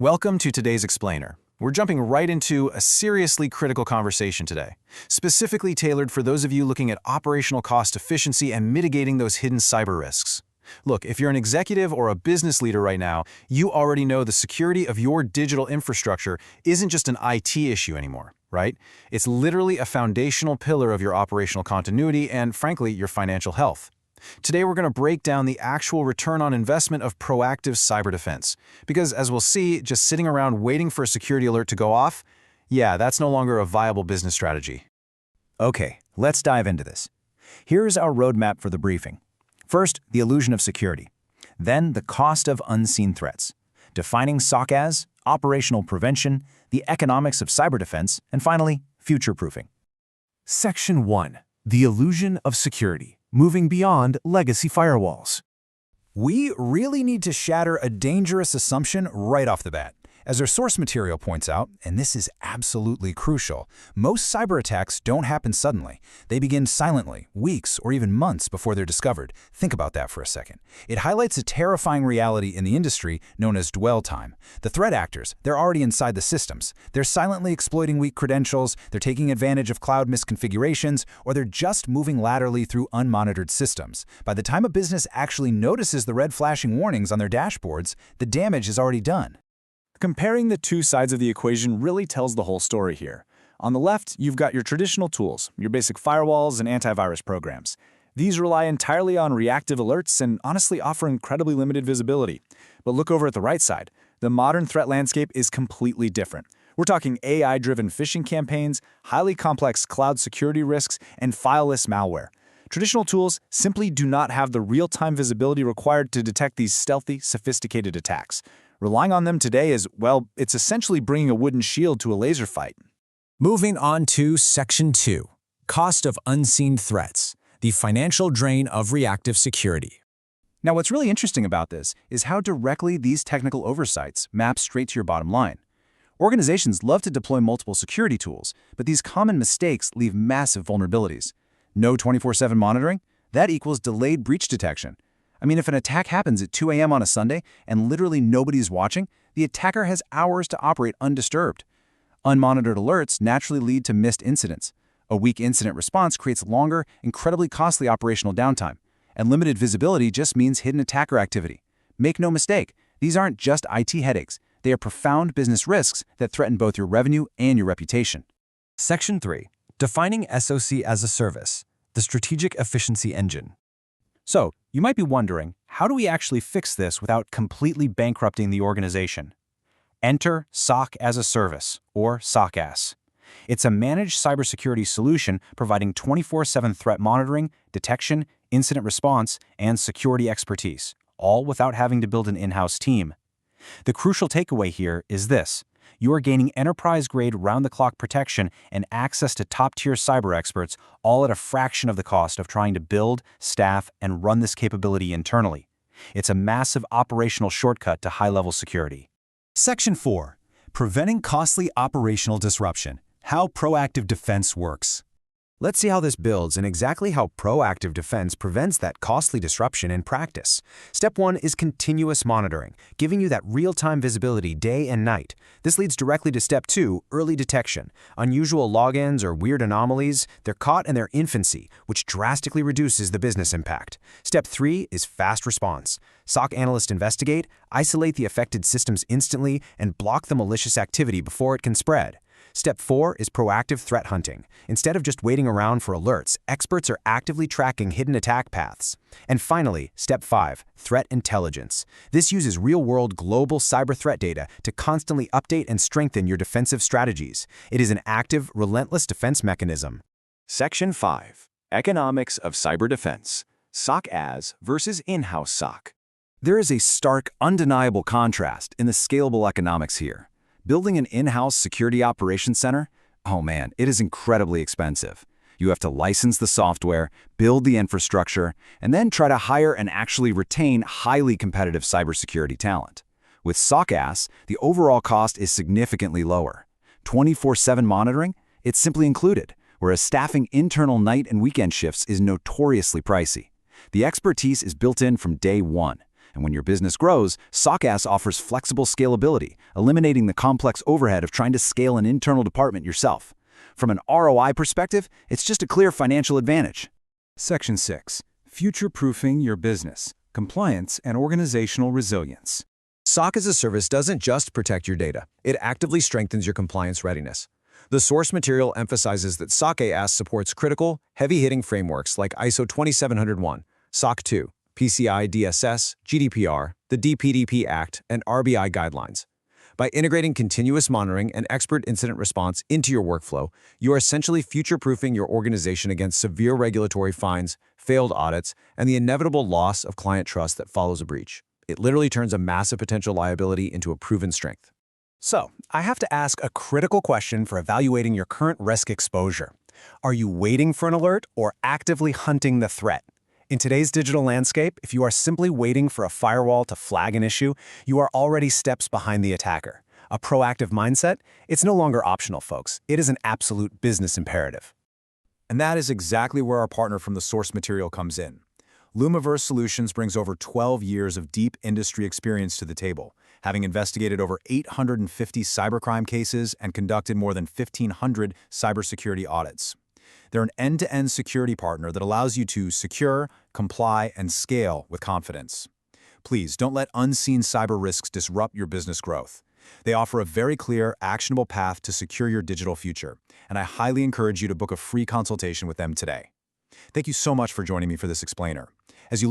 Welcome to today's Explainer. We're jumping right into a seriously critical conversation today, specifically tailored for those of you looking at operational cost efficiency and mitigating those hidden cyber risks. Look, if you're an executive or a business leader right now, you already know the security of your digital infrastructure isn't just an IT issue anymore, right? It's literally a foundational pillar of your operational continuity and, frankly, your financial health. Today, we're going to break down the actual return on investment of proactive cyber defense. Because, as we'll see, just sitting around waiting for a security alert to go off, yeah, that's no longer a viable business strategy. Okay, let's dive into this. Here's our roadmap for the briefing. First, the illusion of security. Then, the cost of unseen threats. Defining SOCaaS, operational prevention, the economics of cyber defense, and finally, future-proofing. Section 1. The illusion of security. Moving beyond legacy firewalls. We really need to shatter a dangerous assumption right off the bat. As our source material points out, and this is absolutely crucial, most cyber attacks don't happen suddenly. They begin silently, weeks or even months before they're discovered. Think about that for a second. It highlights a terrifying reality in the industry known as dwell time. The threat actors, they're already inside the systems. They're silently exploiting weak credentials, they're taking advantage of cloud misconfigurations, or they're just moving laterally through unmonitored systems. By the time a business actually notices the red flashing warnings on their dashboards, the damage is already done. Comparing the two sides of the equation really tells the whole story here. On the left, you've got your traditional tools, your basic firewalls and antivirus programs. These rely entirely on reactive alerts and honestly offer incredibly limited visibility. But look over at the right side. The modern threat landscape is completely different. We're talking AI-driven phishing campaigns, highly complex cloud security risks, and fileless malware. Traditional tools simply do not have the real-time visibility required to detect these stealthy, sophisticated attacks. Relying on them today is, well, it's essentially bringing a wooden shield to a laser fight. Moving on to Section 2. Cost of unseen threats. The financial drain of reactive security. Now, what's really interesting about this is how directly these technical oversights map straight to your bottom line. Organizations love to deploy multiple security tools, but these common mistakes leave massive vulnerabilities. No 24/7 monitoring? That equals delayed breach detection. I mean, if an attack happens at 2 a.m. on a Sunday and literally nobody's watching, the attacker has hours to operate undisturbed. Unmonitored alerts naturally lead to missed incidents. A weak incident response creates longer, incredibly costly operational downtime. And limited visibility just means hidden attacker activity. Make no mistake, these aren't just IT headaches. They are profound business risks that threaten both your revenue and your reputation. Section 3. Defining SOC as a service. The strategic efficiency engine. So, you might be wondering, how do we actually fix this without completely bankrupting the organization? Enter SOC as a Service, or SOCaaS. It's a managed cybersecurity solution providing 24/7 threat monitoring, detection, incident response, and security expertise, all without having to build an in-house team. The crucial takeaway here is this. You are gaining enterprise-grade round-the-clock protection and access to top-tier cyber experts, all at a fraction of the cost of trying to build, staff, and run this capability internally. It's a massive operational shortcut to high-level security. Section 4. Preventing costly operational disruption. How proactive defense works. Let's see how this builds and exactly how proactive defense prevents that costly disruption in practice. Step 1 is continuous monitoring, giving you that real-time visibility day and night. This leads directly to Step 2, early detection. Unusual logins or weird anomalies, they're caught in their infancy, which drastically reduces the business impact. Step 3 is fast response. SOC analysts investigate, isolate the affected systems instantly, and block the malicious activity before it can spread. Step 4 is proactive threat hunting. Instead of just waiting around for alerts, experts are actively tracking hidden attack paths. And finally, Step 5, threat intelligence. This uses real-world global cyber threat data to constantly update and strengthen your defensive strategies. It is an active, relentless defense mechanism. Section 5. Economics of Cyber Defense. SOCaaS versus in-house SOC. There is a stark, undeniable contrast in the scalable economics here. Building an in-house security operations center? Oh man, it is incredibly expensive. You have to license the software, build the infrastructure, and then try to hire and actually retain highly competitive cybersecurity talent. With SOCaaS, the overall cost is significantly lower. 24/7 monitoring? It's simply included, whereas staffing internal night and weekend shifts is notoriously pricey. The expertise is built in from day one. And when your business grows, SOCaaS offers flexible scalability, eliminating the complex overhead of trying to scale an internal department yourself. From an ROI perspective, it's just a clear financial advantage. Section 6. Future-proofing your business. Compliance and organizational resilience. SOC as a service doesn't just protect your data, it actively strengthens your compliance readiness. The source material emphasizes that SOCaaS supports critical, heavy-hitting frameworks like ISO 27001, SOC 2, PCI DSS, GDPR, the DPDP Act, and RBI guidelines. By integrating continuous monitoring and expert incident response into your workflow, you are essentially future-proofing your organization against severe regulatory fines, failed audits, and the inevitable loss of client trust that follows a breach. It literally turns a massive potential liability into a proven strength. So, I have to ask a critical question for evaluating your current risk exposure. Are you waiting for an alert or actively hunting the threat? In today's digital landscape, if you are simply waiting for a firewall to flag an issue, you are already steps behind the attacker. A proactive mindset? It's no longer optional, folks. It is an absolute business imperative. And that is exactly where our partner from the source material comes in. Lumiverse Solutions brings over 12 years of deep industry experience to the table, having investigated over 850 cybercrime cases and conducted more than 1,500 cybersecurity audits. They're an end-to-end security partner that allows you to secure, comply, and scale with confidence. Please don't let unseen cyber risks disrupt your business growth. They offer a very clear, actionable path to secure your digital future, and I highly encourage you to book a free consultation with them today. Thank you so much for joining me for this explainer. As you look